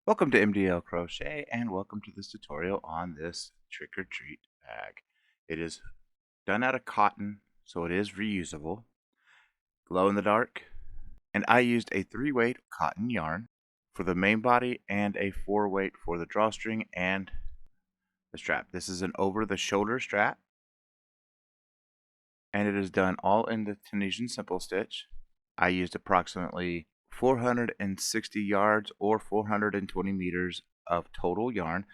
Welcome to MDL Crochet and welcome to this tutorial on this trick or treat bag. It is done out of cotton, so it is reusable, glow in the dark, and I used a 3-weight cotton yarn for the main body and a 4-weight for the drawstring and the strap. This is an over the shoulder strap and it is done all in the Tunisian simple stitch. I used approximately 460 yards or 420 meters of total yarn.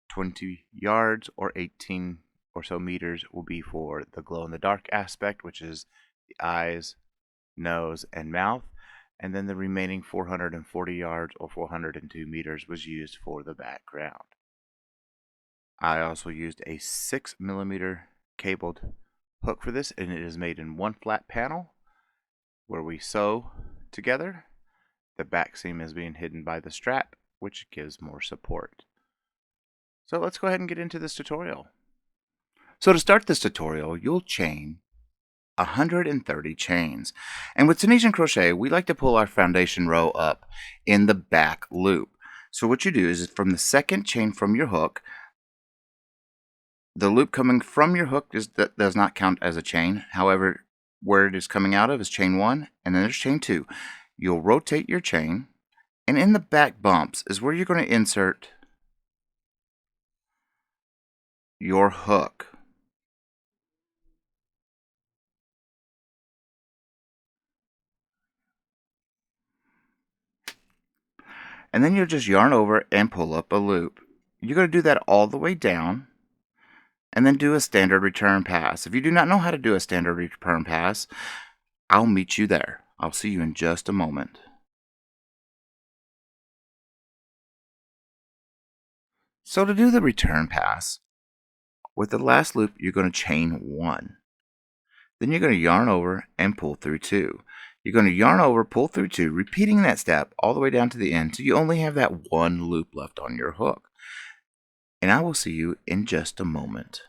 20 yards or 18 or so meters will be for the glow in the dark aspect, which is the eyes, nose, and mouth. And then the remaining 440 yards or 402 meters was used for the background. I also used a 6mm cabled hook for this, and it is made in one flat panel where we sew together. The back seam is being hidden by the strap, which gives more support. So let's go ahead and get into this tutorial. So to start this tutorial, you'll chain 130 chains. And with Tunisian Crochet, we like to pull our foundation row up in the back loop. So what you do is from the second chain from your hook, the loop coming from your hook does not count as a chain. However, where it is coming out of is chain 1, and then there's chain 2. You'll rotate your chain, and in the back bumps is where you're going to insert your hook. And then you'll just yarn over and pull up a loop. You're going to do that all the way down and then do a standard return pass. If you do not know how to do a standard return pass, I'll meet you there. I'll see you in just a moment. So to do the return pass, with the last loop you're going to chain 1. Then you're going to yarn over and pull through 2. You're going to yarn over, pull through 2, repeating that step all the way down to the end so you only have that one loop left on your hook. And I will see you in just a moment.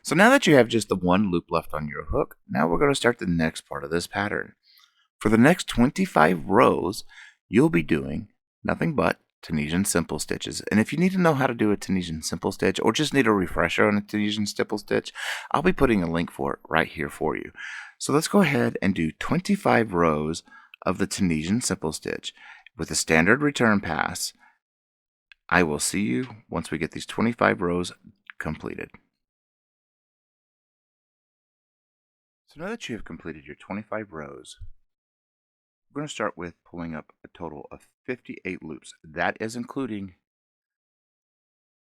So now that you have just the one loop left on your hook, now we're going to start the next part of this pattern. For the next 25 rows, you'll be doing nothing but Tunisian simple stitches. And if you need to know how to do a Tunisian simple stitch or just need a refresher on a Tunisian simple stitch, I'll be putting a link for it right here for you. So let's go ahead and do 25 rows of the Tunisian simple stitch with a standard return pass. I will see you once we get these 25 rows completed. So now that you have completed your 25 rows, we're going to start with pulling up a total of 58 loops. That is including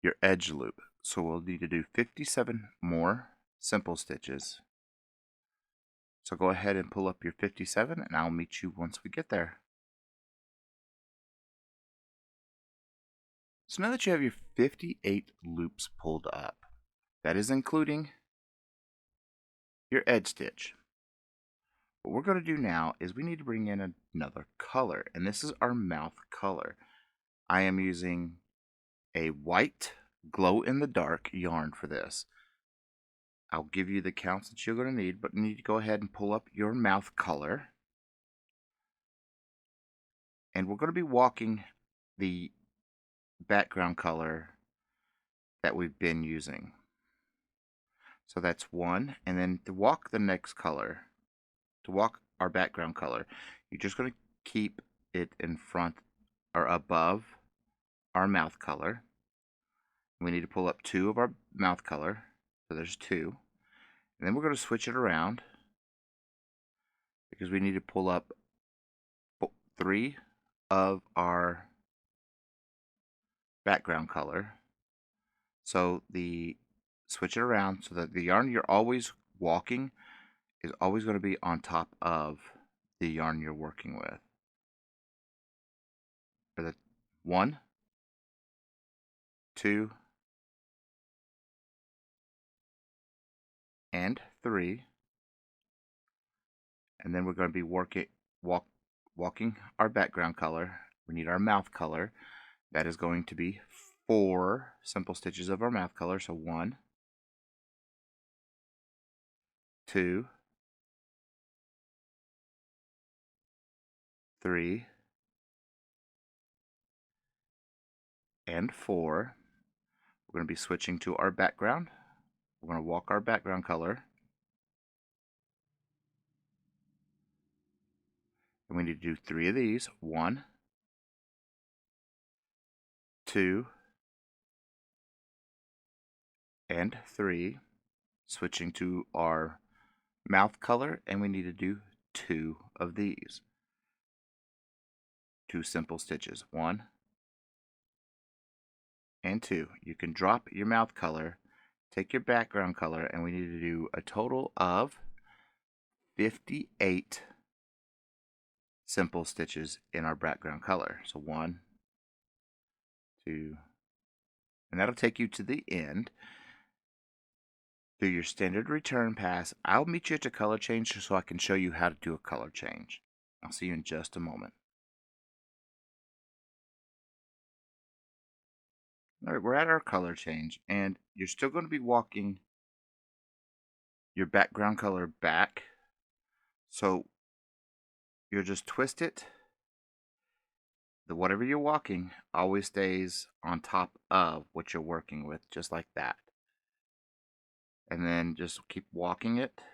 your edge loop. So we'll need to do 57 more simple stitches. So go ahead and pull up your 57 and I'll meet you once we get there. So now that you have your 58 loops pulled up, that is including your edge stitch. What we're going to do now is we need to bring in another color, and this is our mouth color. I am using a white glow in the dark yarn for this. I'll give you the counts that you're going to need, but you need to go ahead and pull up your mouth color. And we're going to be walking the background color that we've been using. So that's 1, and then to walk the next color, to walk our background color, you're just going to keep it in front or above our mouth color. We need to pull up 2 of our mouth color, so there's 2. And then we're going to switch it around because we need to pull up 3 of our background color. So switch it around so that the yarn you're always walking is always going to be on top of the yarn you're working with. For the 1, 2, and 3. And then we're going to be walking our background color. We need our mouth color. That is going to be 4 simple stitches of our mouth color. So 1, 2, 3, and 4. We're going to be switching to our background. We're going to walk our background color. And we need to do 3 of these. 1, 2, and 3. Switching to our mouth color, and we need to do 2 of these. 2 simple stitches. 1 and 2. You can drop your mouth color, take your background color, and we need to do a total of 58 simple stitches in our background color. So 1, 2, and that'll take you to the end. Do your standard return pass. I'll meet you at the color change so I can show you how to do a color change. I'll see you in just a moment. Alright, we're at our color change, and you're still going to be walking your background color back. So you'll just twist it. Whatever you're walking always stays on top of what you're working with, just like that. And then just keep walking it. It's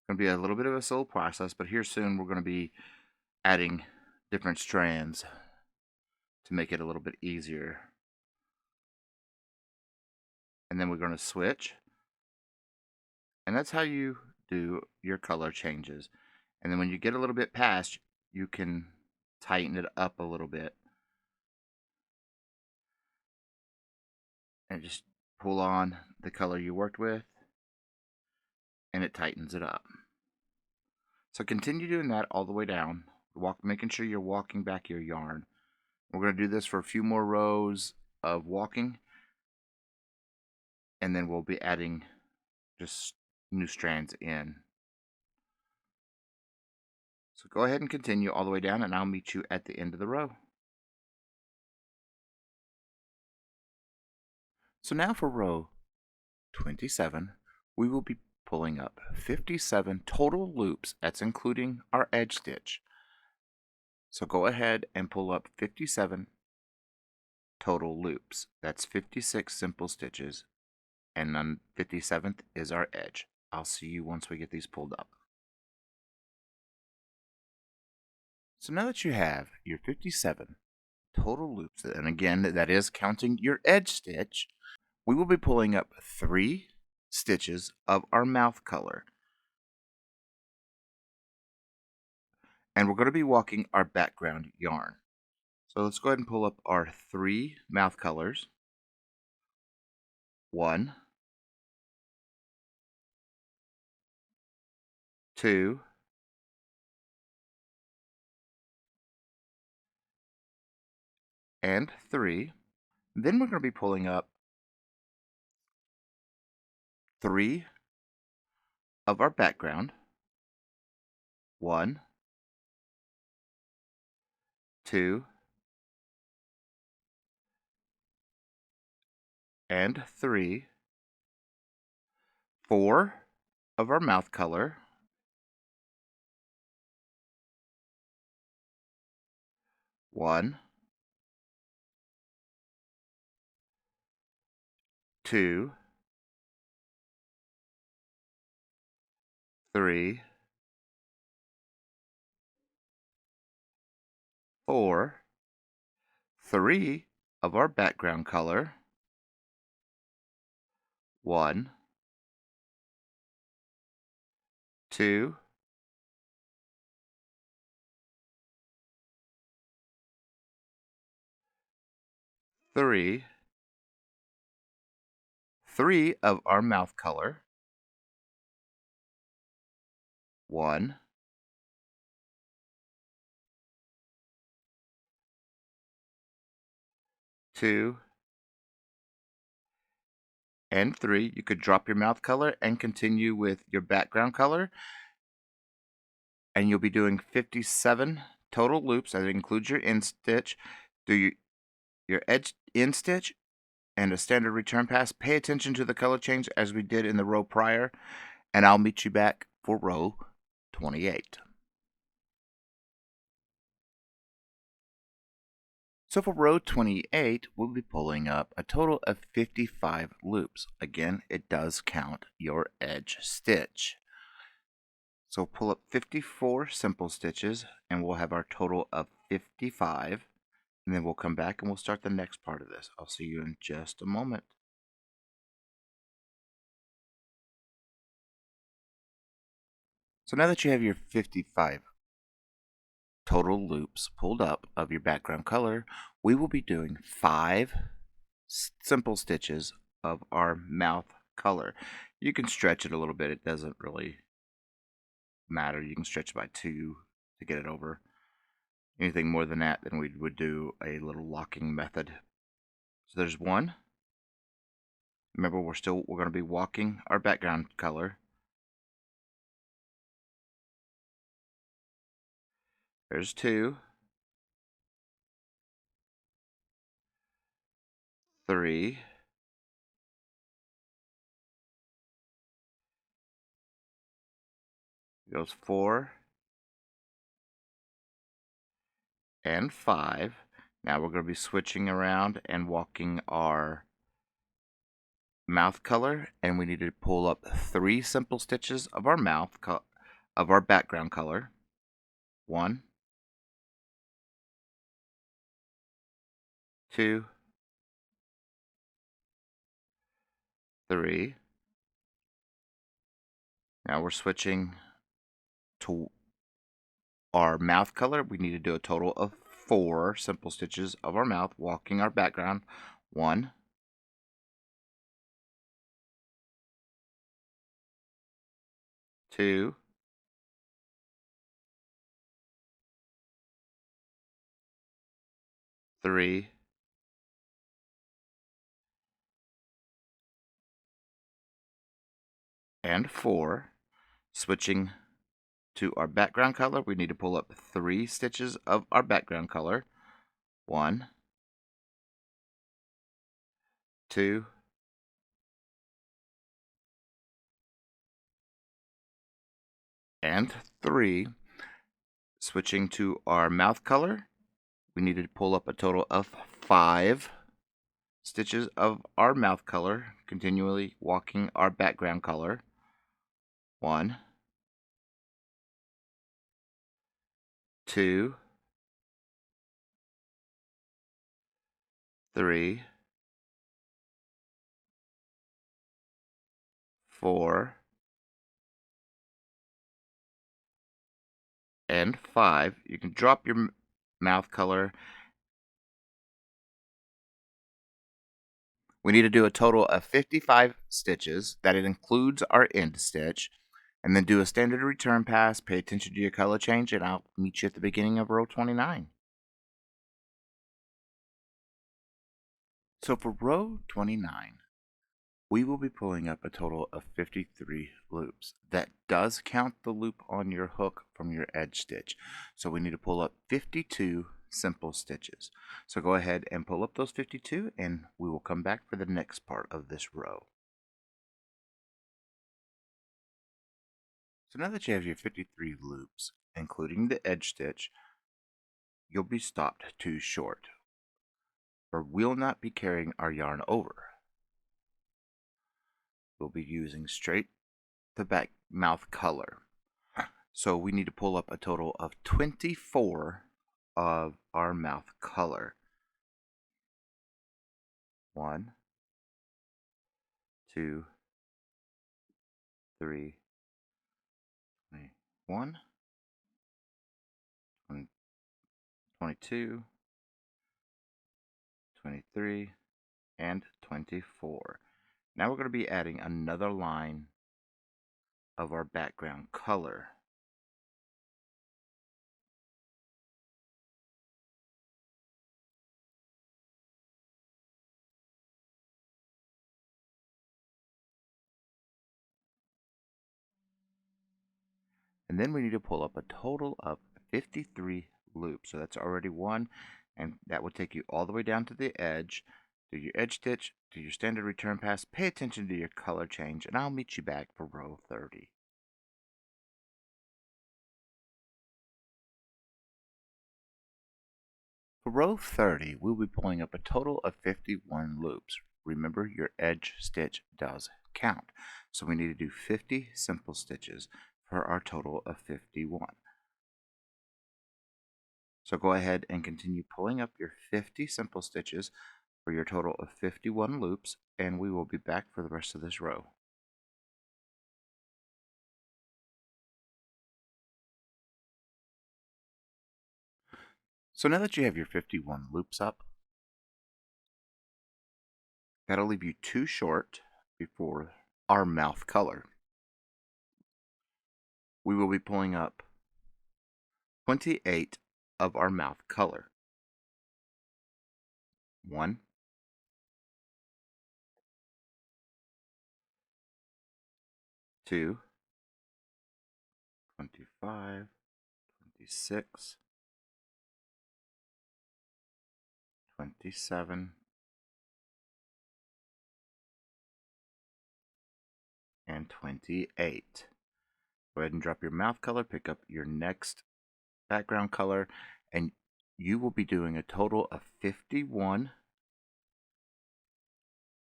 going to be a little bit of a slow process, but here soon we're going to be adding different strands to make it a little bit easier. And then we're going to switch. And that's how you do your color changes. And then when you get a little bit past, you can tighten it up a little bit. And just pull on the color you worked with, and it tightens it up. So continue doing that all the way down, making sure you're walking back your yarn. We're going to do this for a few more rows of walking, and then we'll be adding just new strands in. So go ahead and continue all the way down, and I'll meet you at the end of the row. So now for row 27, we will be pulling up 57 total loops. That's including our edge stitch. So go ahead and pull up 57 total loops. That's 56 simple stitches, and on 57th is our edge. I'll see you once we get these pulled up. So now that you have your 57 total loops, and again that is counting your edge stitch, we will be pulling up 3 stitches of our mouth color. And we're going to be walking our background yarn. So let's go ahead and pull up our 3 mouth colors. 1, 2, and 3. Then we're going to be pulling up 3 of our background. 1, 2, and 3. 4 of our mouth color. 1, 2, 3, 4, 3 of our background color. 1, 2, 3, 3 of our mouth color. 1, 2, and 3. You could drop your mouth color and continue with your background color. And you'll be doing 57 total loops. That includes your end stitch. Do your edge end stitch and a standard return pass. Pay attention to the color change as we did in the row prior. And I'll meet you back for row 28. So for row 28, we'll be pulling up a total of 55 loops. Again, it does count your edge stitch. So pull up 54 simple stitches and we'll have our total of 55. And then we'll come back and we'll start the next part of this. I'll see you in just a moment. So now that you have your 55 total loops pulled up of your background color, we will be doing 5 simple stitches of our mouth color. You can stretch it a little bit. It doesn't really matter. You can stretch by 2 to get it over. Anything more than that, then we would do a little locking method. So there's 1. Remember, we're going to be walking our background color. There's 2, 3, goes 4 and 5. Now we're going to be switching around and walking our mouth color, and we need to pull up 3 simple stitches of our of our background color. 1, 2, 3. Now we're switching to our mouth color. We need to do a total of 4 simple stitches of our mouth, walking our background. 1, 2, 3, and 4. Switching to our background color, we need to pull up 3 stitches of our background color. 1, 2, and 3. Switching to our mouth color, we need to pull up a total of 5 stitches of our mouth color, continually walking our background color. 1, 2, 3, 4, and 5. You can drop your mouth color. We need to do a total of 55 stitches. That it includes our end stitch. And then do a standard return pass. Pay attention to your color change, and I'll meet you at the beginning of row 29. So for row 29, we will be pulling up a total of 53 loops. That does count the loop on your hook from your edge stitch. So we need to pull up 52 simple stitches. So go ahead and pull up those 52, and we will come back for the next part of this row. So now that you have your 53 loops, including the edge stitch, you'll be stopped too short, or we'll not be carrying our yarn over. We'll be using straight the back mouth color. So we need to pull up a total of 24 of our mouth color. 1, 2, 3, 21, 22, 23, and 24. Now we're going to be adding another line of our background color. And then we need to pull up a total of 53 loops. So that's already 1, and that will take you all the way down to the edge. Do your edge stitch, do your standard return pass, pay attention to your color change, and I'll meet you back for row 30. For row 30, we'll be pulling up a total of 51 loops. Remember, your edge stitch does count, so we need to do 50 simple stitches for our total of 51. So go ahead and continue pulling up your 50 simple stitches for your total of 51 loops, and we will be back for the rest of this row. So now that you have your 51 loops up, that'll leave you 2 short before our mouth color. We will be pulling up 28 of our mouth color. 1, 2, 25, 26, 27, and 28. Go ahead and drop your mouth color, pick up your next background color, and you will be doing a total of 51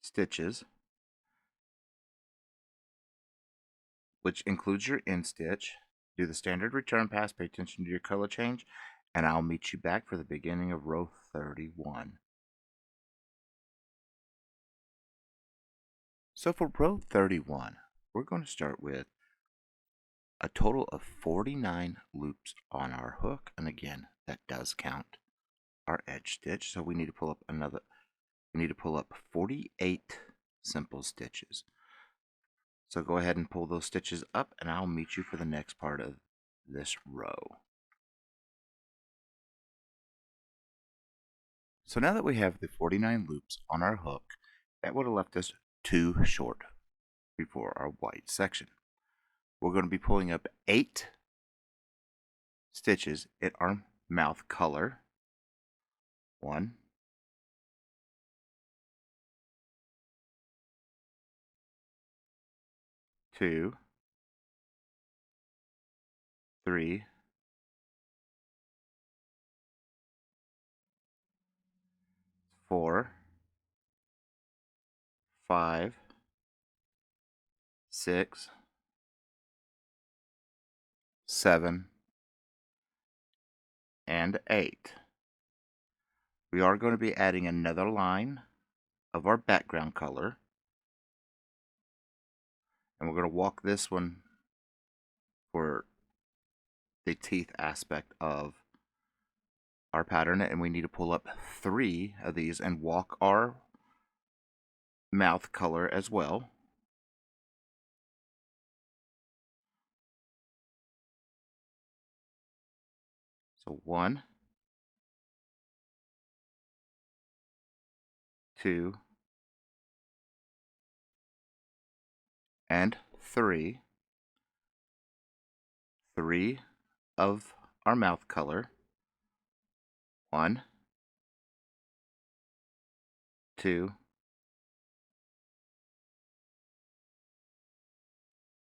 stitches, which includes your end stitch. Do the standard return pass, pay attention to your color change, and I'll meet you back for the beginning of row 31. So for row 31, we're going to start with a total of 49 loops on our hook, and again, that does count our edge stitch, so we need to pull up 48 simple stitches. So go ahead and pull those stitches up, and I'll meet you for the next part of this row. So now that we have the 49 loops on our hook, that would have left us 2 short before our white section. We're going to be pulling up 8 stitches in our mouth color. 1, 2, 3, 4, 5, 6, 7, and 8. We are going to be adding another line of our background color, and we're going to walk this one for the teeth aspect of our pattern, and we need to pull up 3 of these and walk our mouth color as well. So 1, 2, and 3. 3 of our mouth color. 1, 2,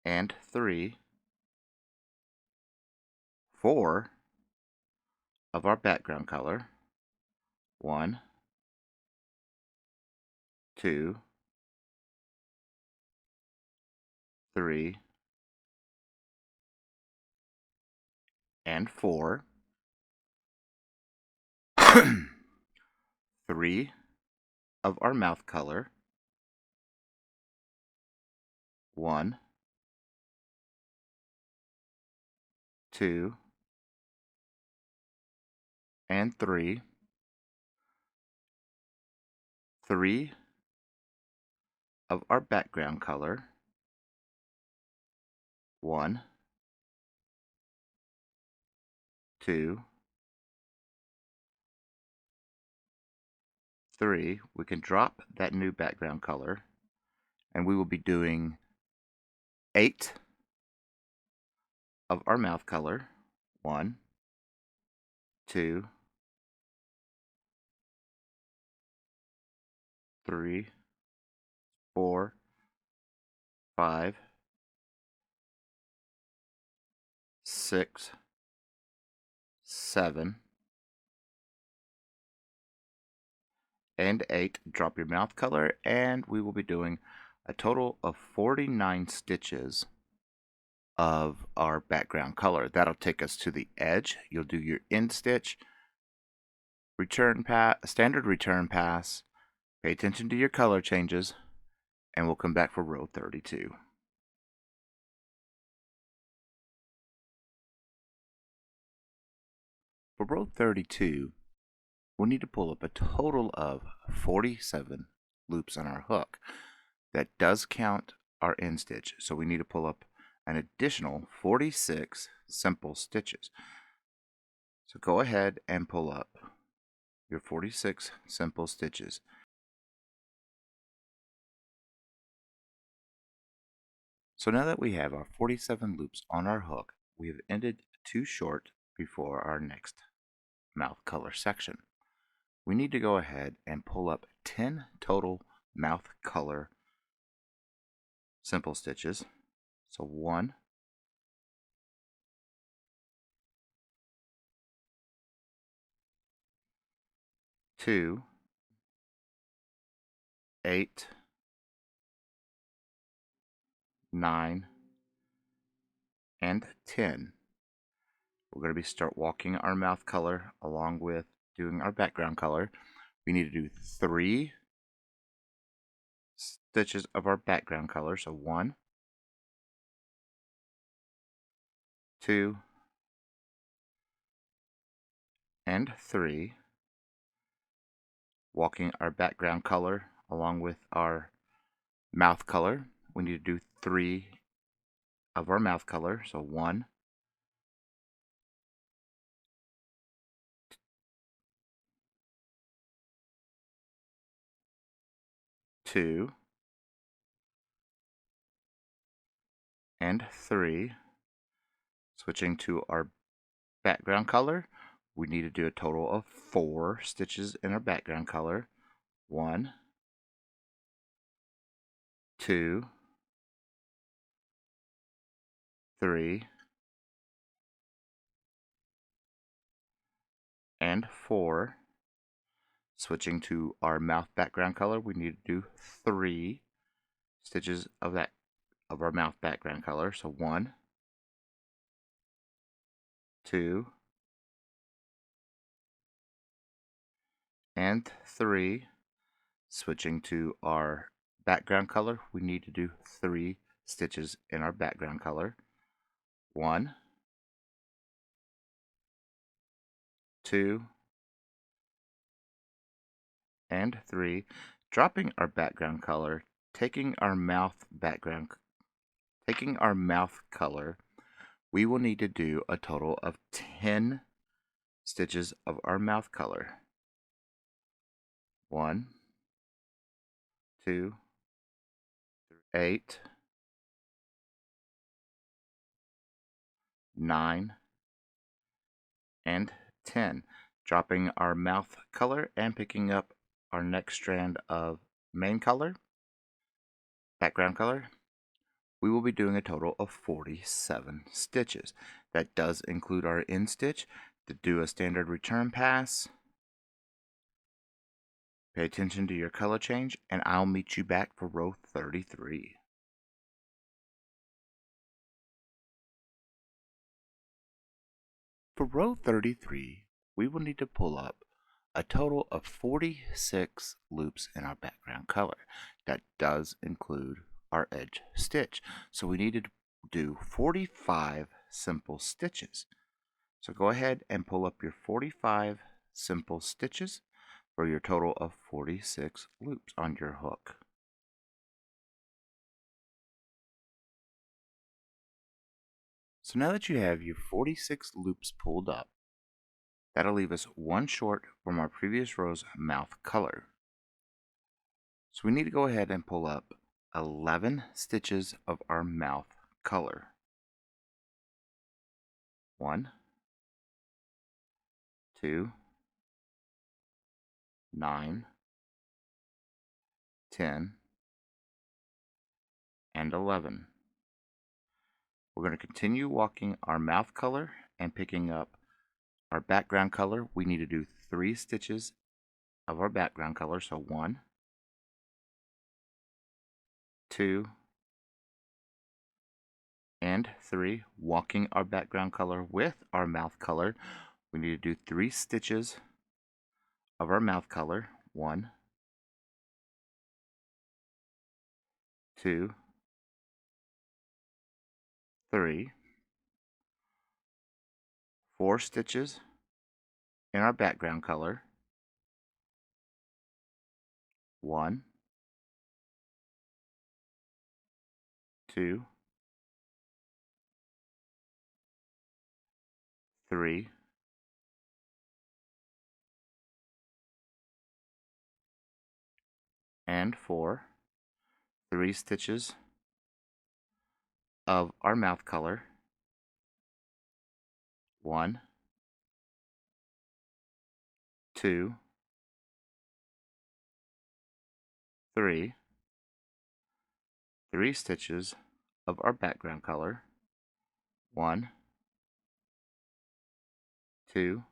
and 3. 4 of our background color. 1, 2, 3, and 4. 3 of our mouth color. 1, 2, and 3. 3 of our background color. 1, 2, 3. We can drop that new background color, and we will be doing 8 of our mouth color. 1, 2, 3, 4, 5, 6, 7, and 8. Drop your mouth color, and we will be doing a total of 49 stitches of our background color. That'll take us to the edge. You'll do your end stitch, standard return pass, pay attention to your color changes, and we'll come back for row 32. For row 32, we'll need to pull up a total of 47 loops on our hook. That does count our end stitch, so we need to pull up an additional 46 simple stitches. So go ahead and pull up your 46 simple stitches. So now that we have our 47 loops on our hook, we have ended 2 short before our next mouth color section. We need to go ahead and pull up 10 total mouth color simple stitches. So 1, 2, 8, 9, and 10. We're going to start walking our mouth color along with doing our background color. We need to do 3 stitches of our background color. So 1, 2, and 3. Walking our background color along with our mouth color. We need to do 3 of our mouth color. So 1, 2, and 3. Switching to our background color, we need to do a total of 4 stitches in our background color. 1, 2, 3, and 4. Switching to our mouth background color, we need to do 3 stitches of our mouth background color. So 1, 2, and 3. Switching to our background color, we need to do 3 stitches in our background color. 1, 2, and 3. Dropping our background color, taking our mouth color, we will need to do a total of 10 stitches of our mouth color. 1, 2, 8, 9, and 10. Dropping our mouth color and picking up our next strand of main color, background color, we will be doing a total of 47 stitches. That does include our end stitch. To do a standard return pass, pay attention to your color change, and I'll meet you back for row 33. For row 33, we will need to pull up a total of 46 loops in our background color. That does include our edge stitch. So we need to do 45 simple stitches. So go ahead and pull up your 45 simple stitches for your total of 46 loops on your hook. So now that you have your 46 loops pulled up, that'll leave us 1 short from our previous row's mouth color. So we need to go ahead and pull up 11 stitches of our mouth color. 1, 2, 9, 10, and 11. We're going to continue walking our mouth color and picking up our background color. We need to do 3 stitches of our background color. So 1, 2, and 3. Walking our background color with our mouth color, we need to do 3 stitches of our mouth color. 1, 2, 3. 4 stitches in our background color. 1, 2, 3, and 4. 3 stitches of our mouth color. 1, 2, 3. 3 stitches of our background color. 1, 2,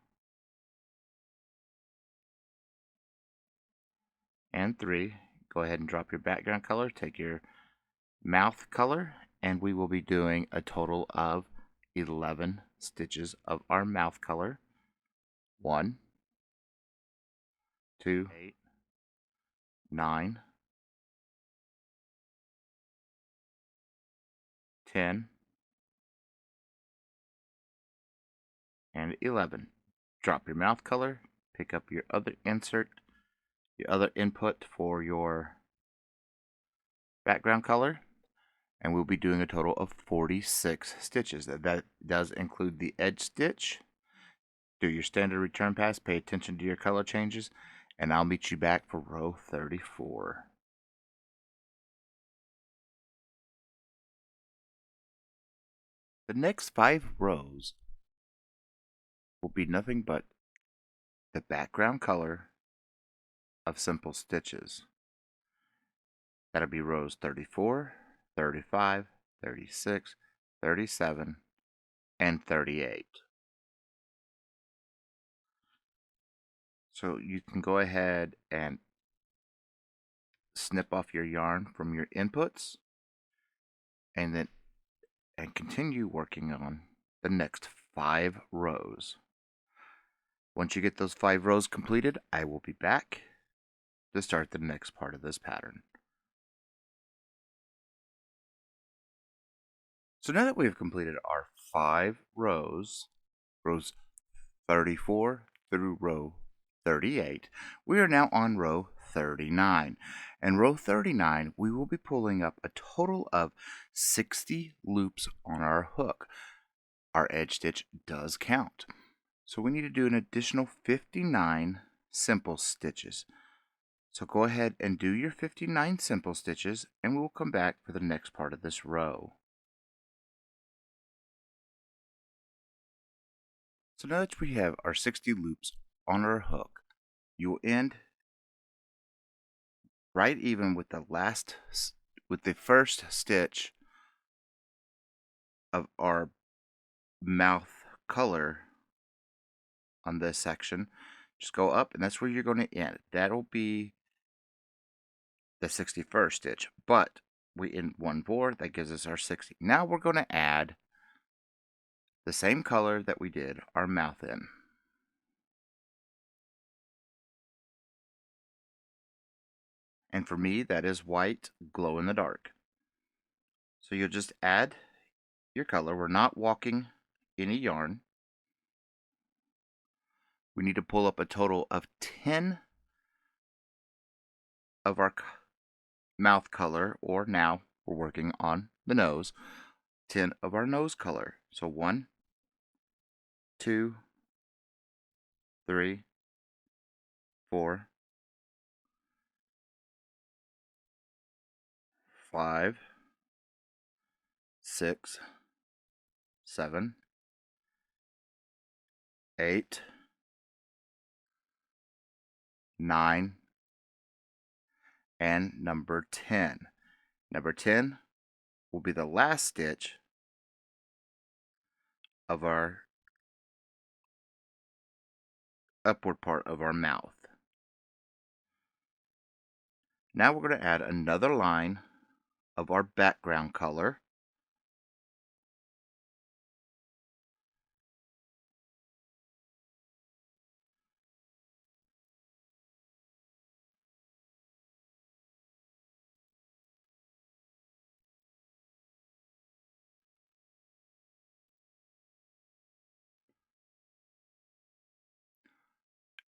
and 3. Go ahead and drop your background color, take your mouth color, and we will be doing a total of 11 stitches of our mouth color. 1, 2, 8, 9, 10, and 11. Drop your mouth color, pick up your other insert, your other input for your background color, and we'll be doing a total of 46 stitches. That does include the edge stitch. Do your standard return pass, pay attention to your color changes, and I'll meet you back for row 34. The next 5 rows will be nothing but the background color of simple stitches. That'll be rows 34, 35, 36, 37, and 38. So you can go ahead and snip off your yarn from your inputs and continue working on the next 5 rows. Once you get those 5 rows completed, I will be back to start the next part of this pattern. So now that we've completed our 5 rows 34 through row 38, we are now on row 39. And row 39, we will be pulling up a total of 60 loops on our hook. Our edge stitch does count. So we need to do an additional 59 simple stitches. So go ahead and do your 59 simple stitches, and we will come back for the next part of this row. So now that we have our 60 loops on our hook, you will end right even with the first stitch of our mouth color on this section. Just go up, and that's where you're going to end. That'll be the 61st stitch, but we end 1 more. That gives us our 60. Now we're going to add the same color that we did our mouth in. And for me, that is white glow in the dark. So you'll just add your color. We're not walking any yarn. We need to pull up a total of 10 of our mouth color, or now we're working on the nose, 10 of our nose color. So 1, 2, 3, 4, 5, 6, 7, 8, 9, and number 10. Number 10 will be the last stitch of our upward part of our mouth. Now we're going to add another line of our background color.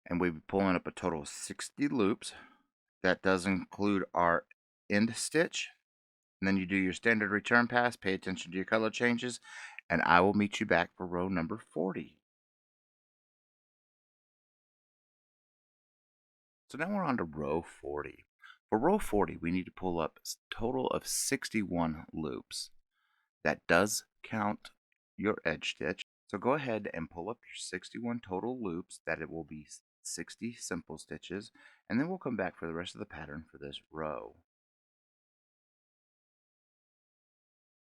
And we'll be pulling up a total of 60 loops. That does include our end stitch. And then you do your standard return pass, pay attention to your color changes, and I will meet you back for row number 40. So now we're on to row 40. For row 40, we need to pull up a total of 61 loops. That does count your edge stitch. So go ahead and pull up your 61 total loops. That it will be 60 simple stitches, and then we'll come back for the rest of the pattern for this row.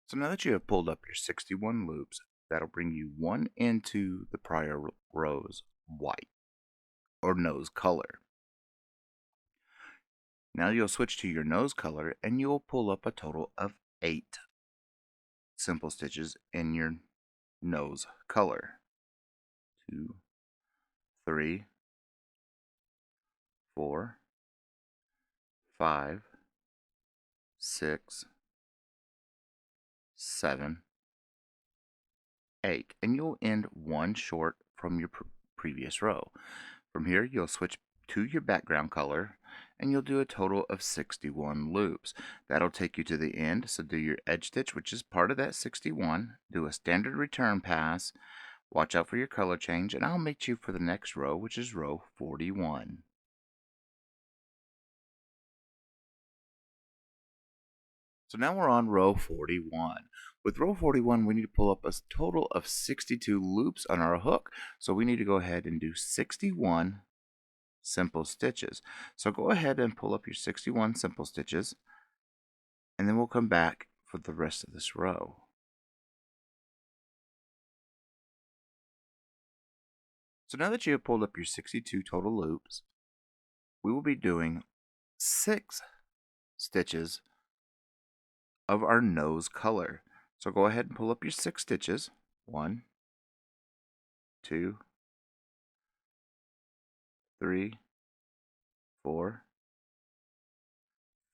So now that you have pulled up your 61 loops, that'll bring you one into the prior row's white or nose color. Now you'll switch to your nose color and you'll pull up a total of 8 simple stitches in your nose color. 2, 3, 4, 5, 6, 7, 8, and you'll end one short from your previous row. From here, you'll switch to your background color and you'll do a total of 61 loops. That'll take you to the end, so do your edge stitch, which is part of that 61, do a standard return pass, watch out for your color change, and I'll meet you for the next row, which is row 41. So now we're on row 41. With row 41, we need to pull up a total of 62 loops on our hook. So we need to go ahead and do 61 simple stitches. So go ahead and pull up your 61 simple stitches, and then we'll come back for the rest of this row. So now that you have pulled up your 62 total loops, we will be doing 6 stitches of our nose color. So go ahead and pull up your 6 stitches. 1, 2, 3, 4,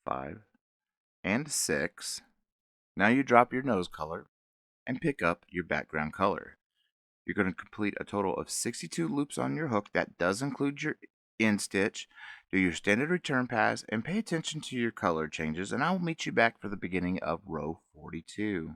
5, and 6. Now you drop your nose color and pick up your background color. You're going to complete a total of 62 loops on your hook. That does include your end stitch. Do your standard return pass and pay attention to your color changes, and I will meet you back for the beginning of row 42.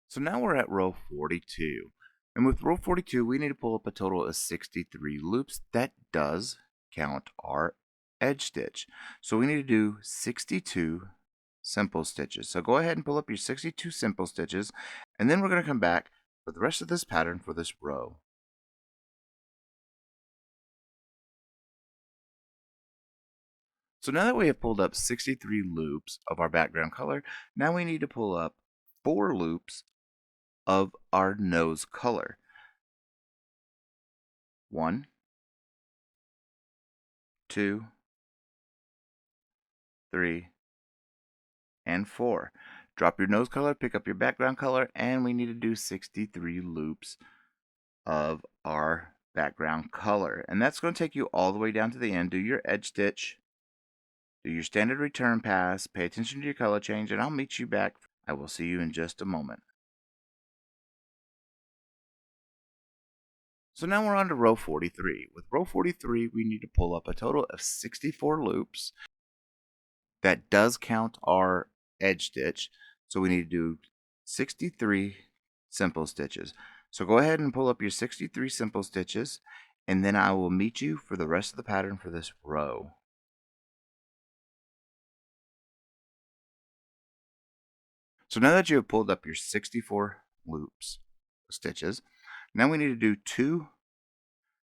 So now we're at row 42. And with row 42, we need to pull up a total of 63 loops. That does count our edge stitch. So we need to do 62 simple stitches. So go ahead and pull up your 62 simple stitches, and then we're going to come back for the rest of this pattern for this row. So now that we have pulled up 63 loops of our background color, now we need to pull up 4 loops of our nose color. 1, 2, 3, and 4. Drop your nose color, pick up your background color, and we need to do 63 loops of our background color. And that's going to take you all the way down to the end. Do your edge stitch, do your standard return pass, pay attention to your color change, and I'll meet you back. I will see you in just a moment. So now we're on to row 43. With row 43, we need to pull up a total of 64 loops. That does count our edge stitch, so we need to do 63 simple stitches. So go ahead and pull up your 63 simple stitches, and then I will meet you for the rest of the pattern for this row. So now that you have pulled up your 64 loops, stitches, now we need to do 2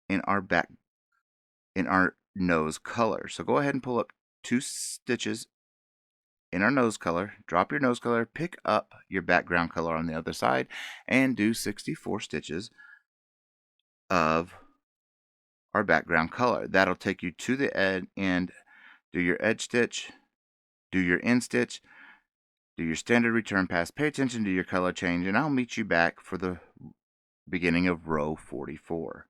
in our nose color. So go ahead and pull up 2 stitches in our nose color, drop your nose color, pick up your background color on the other side, and do 64 stitches of our background color. That'll take you to the end, do your edge stitch, do your end stitch, do your standard return pass, pay attention to your color change, and I'll meet you back for the beginning of row 44.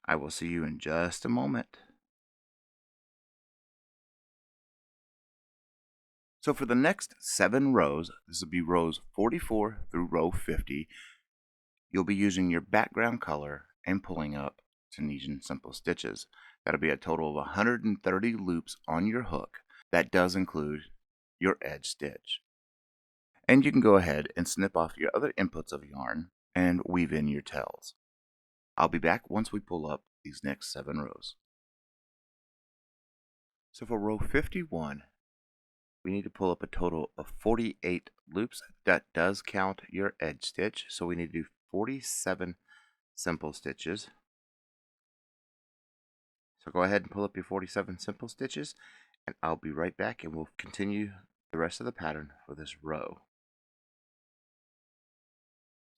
I will see you in just a moment. So for the next 7 rows, this will be rows 44 through row 50, you'll be using your background color and pulling up Tunisian simple stitches. That'll be a total of 130 loops on your hook. That does include your edge stitch. And you can go ahead and snip off your other inputs of yarn and weave in your tails. I'll be back once we pull up these next 7 rows. So for row 51, we need to pull up a total of 48 loops. That does count your edge stitch, so we need to do 47 simple stitches. So go ahead and pull up your 47 simple stitches, and I'll be right back and we'll continue the rest of the pattern for this row.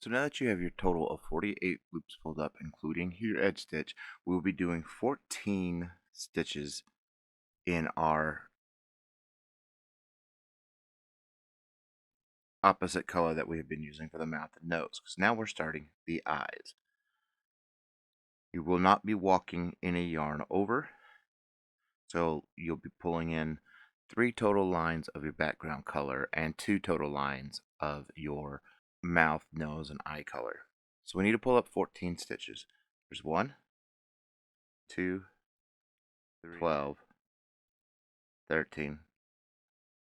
So now that you have your total of 48 loops pulled up, including your edge stitch, we will be doing 14 stitches in our opposite color that we have been using for the mouth and nose, because now we're starting the eyes. You will not be walking any yarn over, so you'll be pulling in 3 total lines of your background color and 2 total lines of your mouth, nose, and eye color. So we need to pull up 14 stitches. There's 1, 2, 3, 12, 13,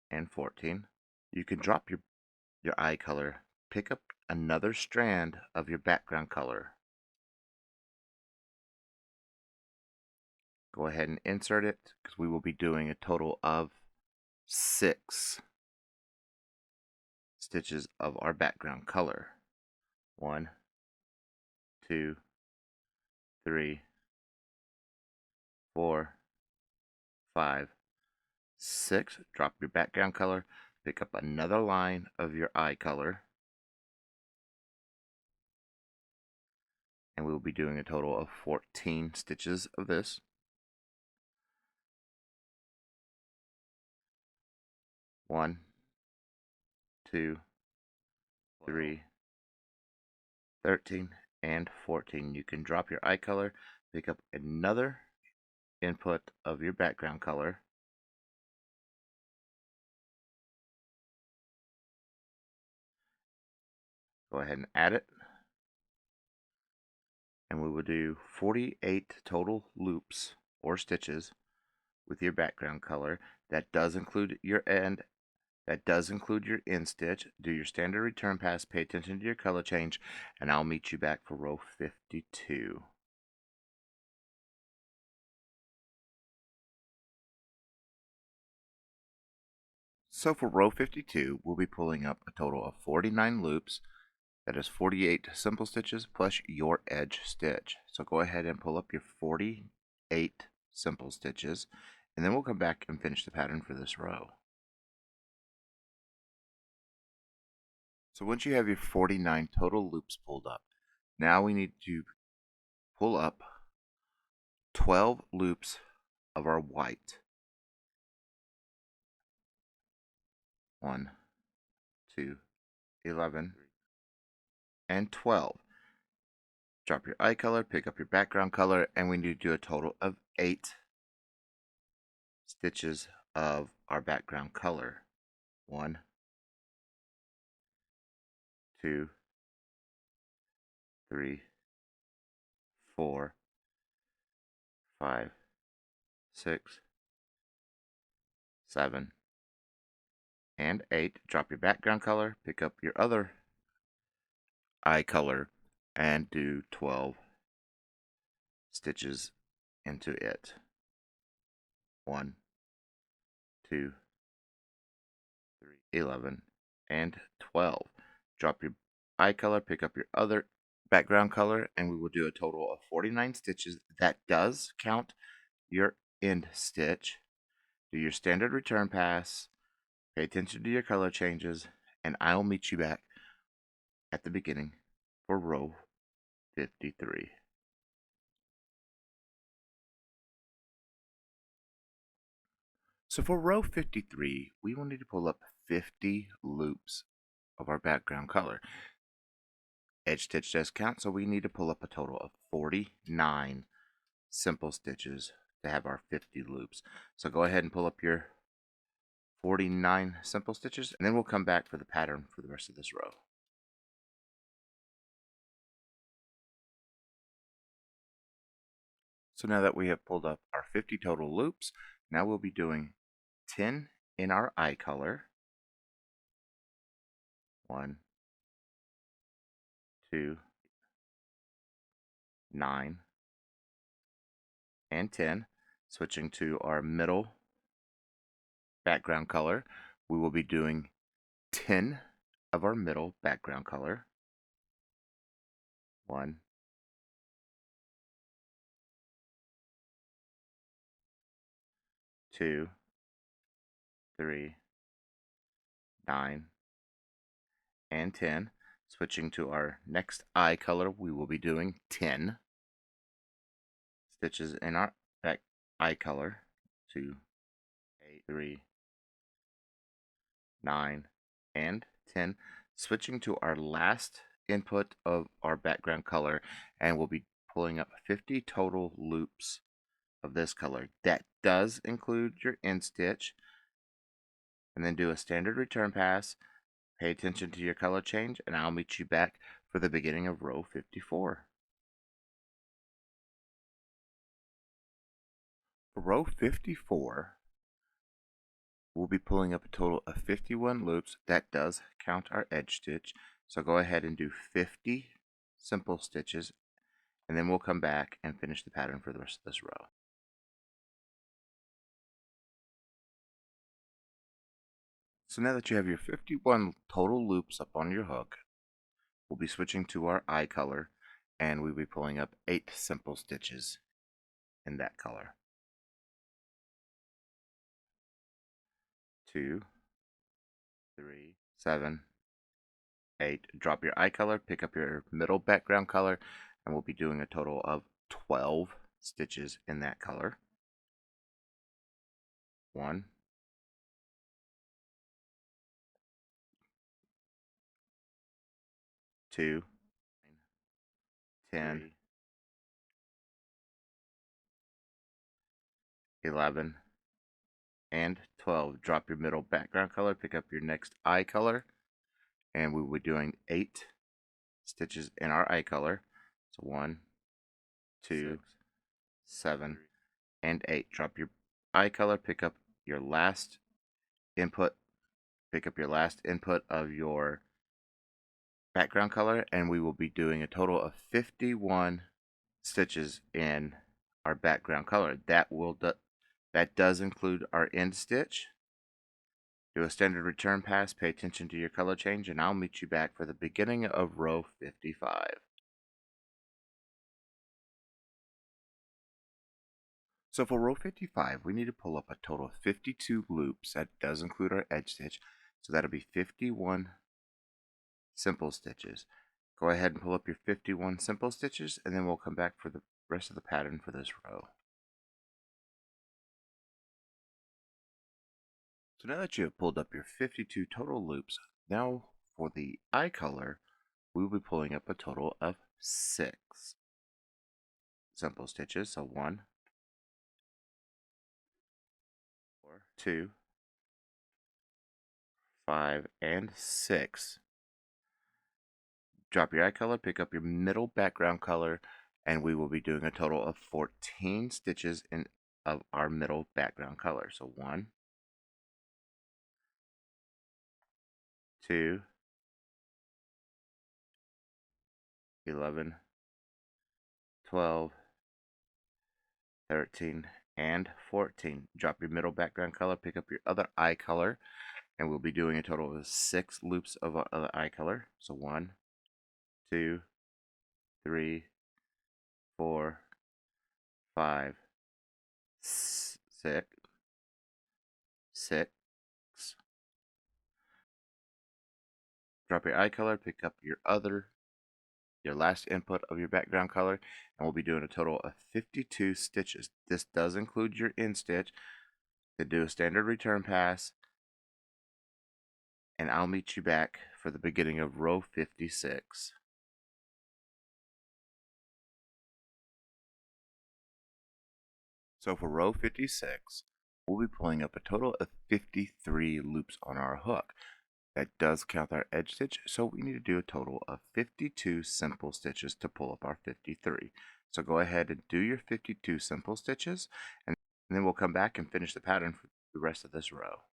and 14. You can drop your eye color, pick up another strand of your background color. Go ahead and insert it, because we will be doing a total of 6 stitches of our background color. 1, 2, 3, 4, 5, 6. Drop your background color, pick up another line of your eye color, and we will be doing a total of 14 stitches of this. 1, 2, 3, 13, and 14. You can drop your eye color, pick up another input of your background color, go ahead and add it, and we will do 48 total loops or stitches with your background color. That does include your end. That does include your end stitch. Do your standard return pass, pay attention to your color change, and I'll meet you back for row 52. So for row 52, we'll be pulling up a total of 49 loops. That is 48 simple stitches plus your edge stitch. So go ahead and pull up your 48 simple stitches, and then we'll come back and finish the pattern for this row. So once you have your 49 total loops pulled up, now we need to pull up 12 loops of our white. 1, 2, 11, and 12. Drop your eye color, pick up your background color, and we need to do a total of 8 stitches of our background color. 1, 2, 3, 4, 5, 6, 7, and 8. Drop your background color, pick up your other eye color, and do 12 stitches into it. 1, 2, 3, 11, and 12. Drop your eye color, pick up your other background color, and we will do a total of 49 stitches. That does count your end stitch. Do your standard return pass, pay attention to your color changes, and I'll meet you back at the beginning for row 53. So for row 53, we will need to pull up 50 loops of our background color. Edge stitch does count, so we need to pull up a total of 49 simple stitches to have our 50 loops. So go ahead and pull up your 49 simple stitches, and then we'll come back for the pattern for the rest of this row. So now that we have pulled up our 50 total loops, now we'll be doing 10 in our eye color. 1, 2, 9, and 10. Switching to our middle background color, we will be doing 10 of our middle background color. 1, 2, 3, 9, and 10. Switching to our next eye color, we will be doing 10 stitches in our back eye color. 2, 8, 3, 9, and 10. Switching to our last input of our background color, and we'll be pulling up 50 total loops of this color. That does include your end stitch. And then do a standard return pass. Pay attention to your color change, and I'll meet you back for the beginning of row 54. For row 54, we'll be pulling up a total of 51 loops. That does count our edge stitch. So go ahead and do 50 simple stitches, and then we'll come back and finish the pattern for the rest of this row. So now that you have your 51 total loops up on your hook, we'll be switching to our eye color, and we'll be pulling up 8 simple stitches in that color. 2, 3, 7, 8. Drop your eye color, pick up your middle background color, and we'll be doing a total of 12 stitches in that color. 1, 2, 10, 11, and 12. Drop your middle background color, pick up your next eye color, and we will be doing 8 stitches in our eye color. So 1, 2, 7, and 8. Drop your eye color, pick up your last input, of your background color, and we will be doing a total of 51 stitches in our background color. That does include our end stitch. Do a standard return pass, pay attention to your color change, and I'll meet you back for the beginning of row 55. So for row 55, we need to pull up a total of 52 loops. That does include our edge stitch, so that'll be 51 simple stitches. Go ahead and pull up your 51 simple stitches, and then we'll come back for the rest of the pattern for this row. So now that you have pulled up your 52 total loops, now for the eye color, we will be pulling up a total of 6 simple stitches. So 1, 4, 2, 5, and 6. Drop your eye color, pick up your middle background color, and we will be doing a total of 14 stitches of our middle background color. So 1, 2, 11, 12, 13, and 14. Drop your middle background color, pick up your other eye color, and we'll be doing a total of 6 loops of our other eye color. So 1, 2, 3, 4, 5, 6, 6. Drop your eye color, pick up your last input of your background color, and we'll be doing a total of 52 stitches. This does include your end stitch. then do a standard return pass, and I'll meet you back for the beginning of row 56. So for row 56, we'll be pulling up a total of 53 loops on our hook. That does count our edge stitch, so we need to do a total of 52 simple stitches to pull up our 53. So go ahead and do your 52 simple stitches, and then we'll come back and finish the pattern for the rest of this row.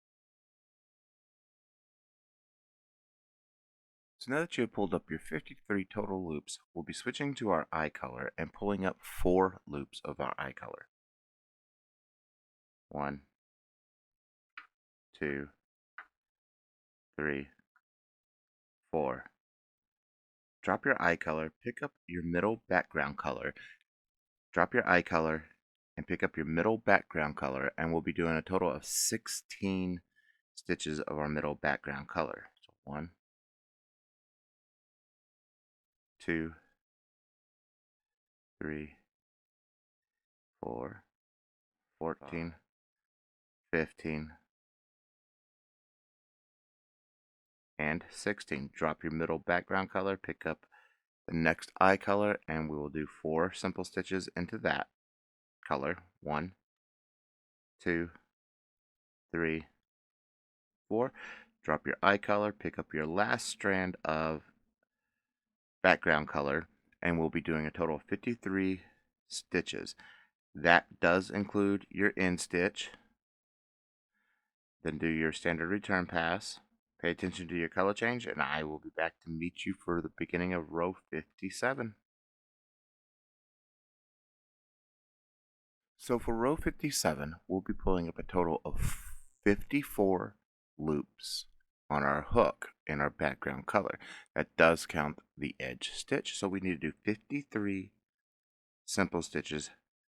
So now that you have pulled up your 53 total loops, we'll be switching to our eye color and pulling up 4 loops of our eye color. 1, 2, 3, 4. Drop your eye color, pick up your middle background color. Drop your eye color and pick up your middle background color, and we'll be doing a total of 16 stitches of our middle background color. So 1, 2, 3, 4, 14, 15, and 16. Drop your middle background color, pick up the next eye color, and we will do 4 simple stitches into that color. 1, 2, 3, 4. Drop your eye color, pick up your last strand of background color, and we'll be doing a total of 53 stitches. That does include your end stitch. Then do your standard return pass. Pay attention to your color change, and I will be back to meet you for the beginning of row 57. So for row 57, we'll be pulling up a total of 54 loops on our hook in our background color. That does count the edge stitch, so we need to do 53 simple stitches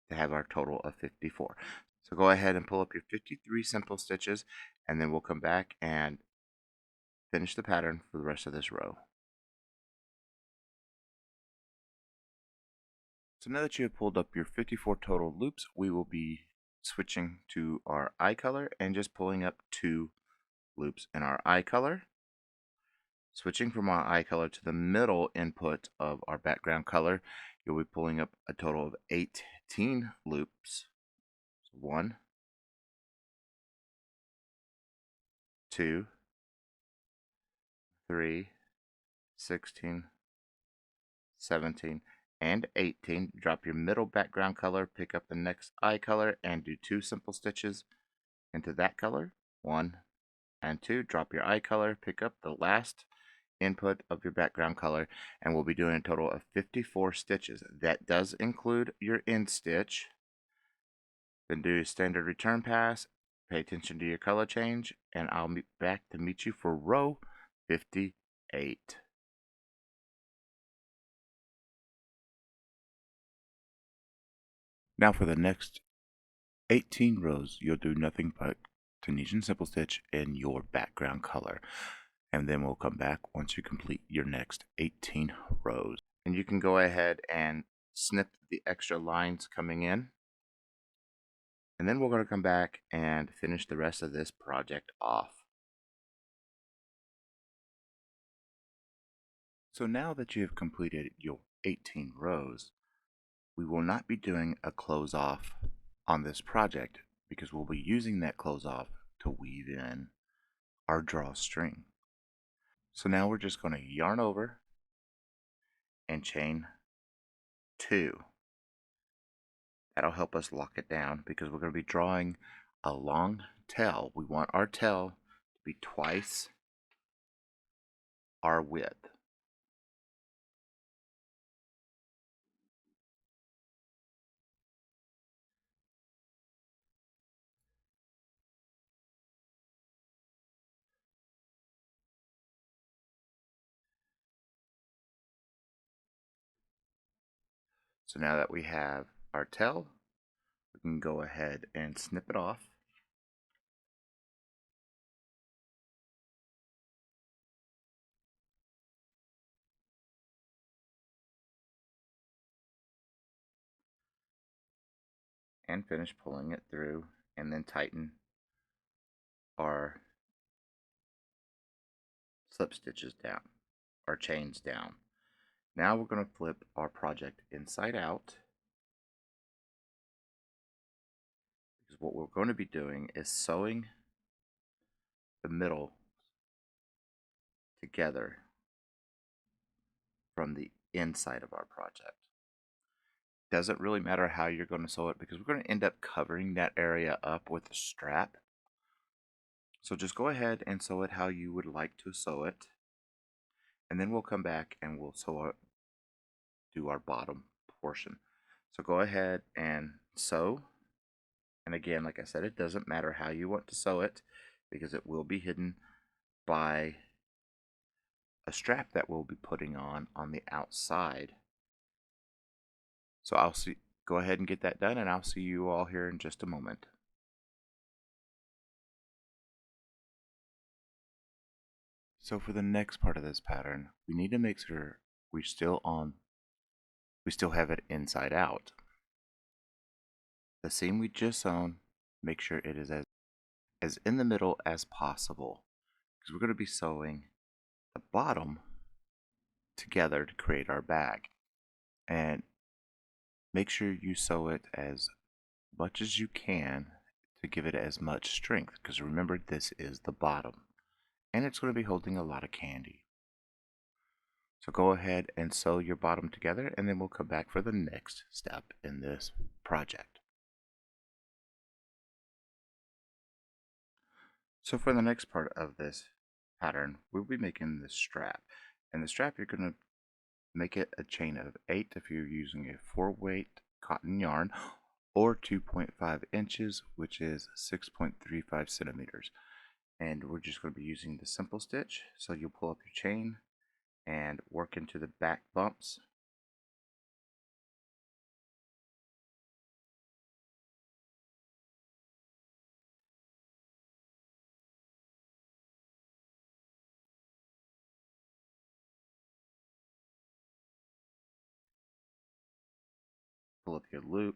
to have our total of 54. So go ahead and pull up your 53 simple stitches, and then we'll come back and finish the pattern for the rest of this row. So now that you have pulled up your 54 total loops, we will be switching to our eye color and just pulling up 2 loops in our eye color. Switching from our eye color to the middle input of our background color, you'll be pulling up a total of 18 loops. So 1, 2, 3, 16, 17, and 18. Drop your middle background color, pick up the next eye color, and do 2 simple stitches into that color. 1 and 2. Drop your eye color, pick up the last input of your background color, and we'll be doing a total of 54 stitches. That does include your end stitch. Then do a standard return pass. Pay attention to your color change, and I'll be back to meet you for row 58. Now for the next 18 rows, you'll do nothing but Tunisian simple stitch in your background color. And then we'll come back once you complete your next 18 rows. And you can go ahead and snip the extra lines coming in. And then we're going to come back and finish the rest of this project off. So now that you have completed your 18 rows, we will not be doing a close off on this project because we'll be using that close off to weave in our drawstring. So now we're just going to yarn over and chain 2. That'll help us lock it down because we're going to be drawing a long tail. We want our tail to be twice our width. So now that we have our tail, we can go ahead and snip it off. And finish pulling it through and then tighten our slip stitches down, our chains down. Now we're going to flip our project inside out, because what we're going to be doing is sewing the middle together from the inside of our project. Doesn't really matter how you're going to sew it, because we're going to end up covering that area up with a strap. So just go ahead and sew it how you would like to sew it, and then we'll come back and we'll do our bottom portion. So go ahead and sew. And again, like I said, it doesn't matter how you want to sew it, because it will be hidden by a strap that we'll be putting on the outside. So go ahead and get that done, and I'll see you all here in just a moment. So for the next part of this pattern, we need to make sure we still have it inside out. The seam we just sewn, make sure it is as in the middle as possible, because we're going to be sewing the bottom together to create our bag. And make sure you sew it as much as you can to give it as much strength, because remember, this is the bottom and it's going to be holding a lot of candy. So go ahead and sew your bottom together, and then we'll come back for the next step in this project. So for the next part of this pattern, we'll be making this strap. And the strap, you're going to make it a chain of 8 if you're using a 4-weight cotton yarn, or 2.5 inches, which is 6.35 centimeters. And we're just going to be using the simple stitch. So you'll pull up your chain and work into the back bumps. Pull up your loop,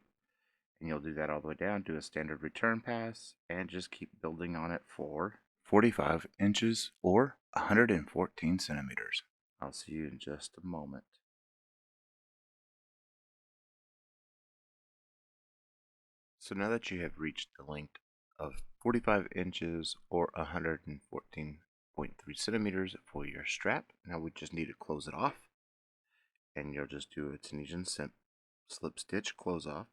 and you'll do that all the way down. Do a standard return pass and just keep building on it for 45 inches or 114 centimeters. I'll see you in just a moment. So now that you have reached the length of 45 inches or 114.3 centimeters for your strap, now we just need to close it off, and you'll just do a Tunisian slip stitch close off.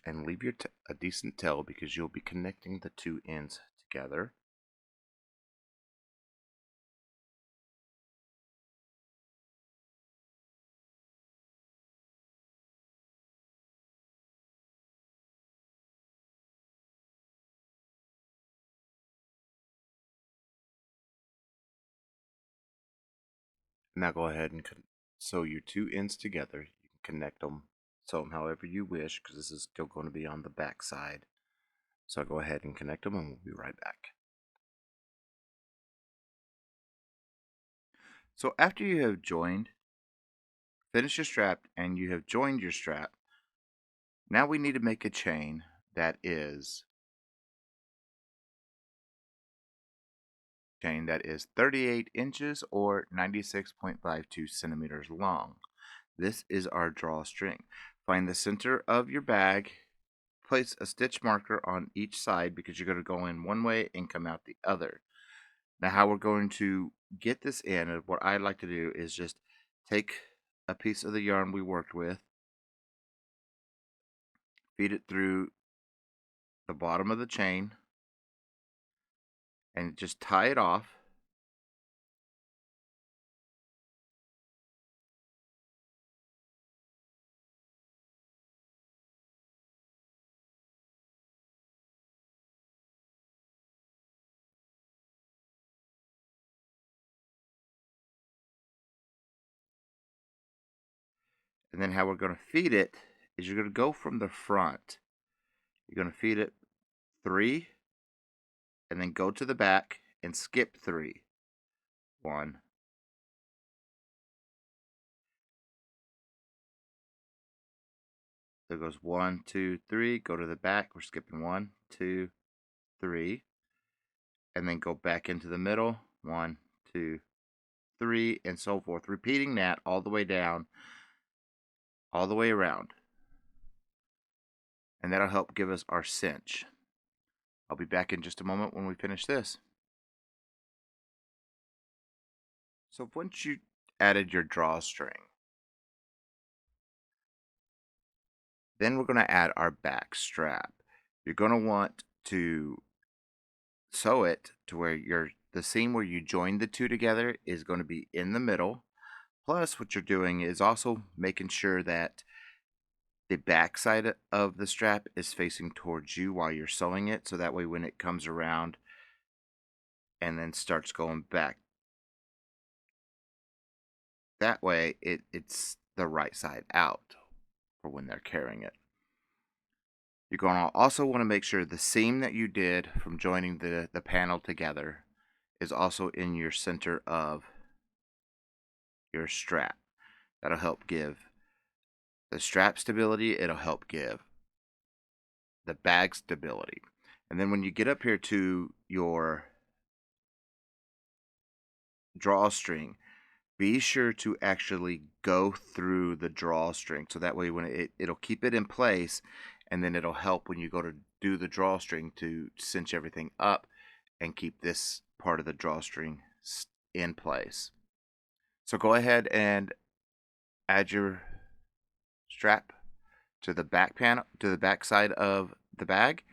And leave a decent tail, because you'll be connecting the two ends together. Now go ahead and sew your two ends together. You can connect them, sew them however you wish, because this is still going to be on the back side. So go ahead and connect them, and we'll be right back. So after you have finished your strap and you have joined your strap, now we need to make a chain that is 38 inches or 96.52 centimeters long. This is our drawstring. Find the center of your bag, place a stitch marker on each side, because you're going to go in one way and come out the other. Now how we're going to get this in, and what I like to do, is just take a piece of the yarn we worked with, feed it through the bottom of the chain, and just tie it off. And then how we're going to feed it is you're going to go from the front. You're going to feed it 3, and then go to the back and skip 3. 1. There goes 1, 2, 3. Go to the back. We're skipping 1, 2, 3. And then go back into the middle. 1, 2, 3, and so forth. Repeating that all the way down, all the way around. And that'll help give us our cinch. I'll be back in just a moment when we finish this. So once you added your drawstring, then we're going to add our back strap. You're going to want to sew it to where the seam where you join the two together is going to be in the middle. Plus, what you're doing is also making sure that the back side of the strap is facing towards you while you're sewing it, so that way when it comes around and then starts going back, that way it's the right side out for when they're carrying it. You're going to also want to make sure the seam that you did from joining the panel together is also in your center of your strap. That'll help give the strap stability. It'll help give the bag stability. And then when you get up here to your drawstring, be sure to actually go through the drawstring, so that way when it'll keep it in place, and then it'll help when you go to do the drawstring to cinch everything up and keep this part of the drawstring in place. So go ahead and add your strap to the back panel, to the back side of the bag,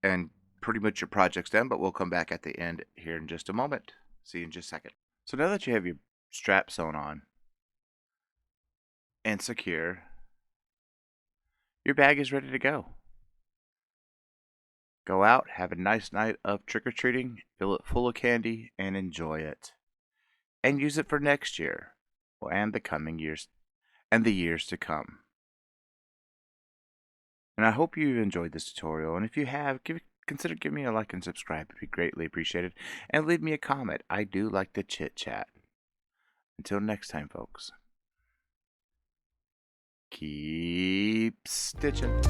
and pretty much your project's done, but we'll come back at the end here in just a moment. See you in just a second. So now that you have your strap sewn on and secure, your bag is ready to go. Go out, have a nice night of trick-or-treating, fill it full of candy, and enjoy it. And use it for next year, and the coming years, and the years to come. And I hope you enjoyed this tutorial, and if you have, consider giving me a like and subscribe. It'd be greatly appreciated. And leave me a comment. I do like to chit-chat. Until next time, folks. Keep stitching.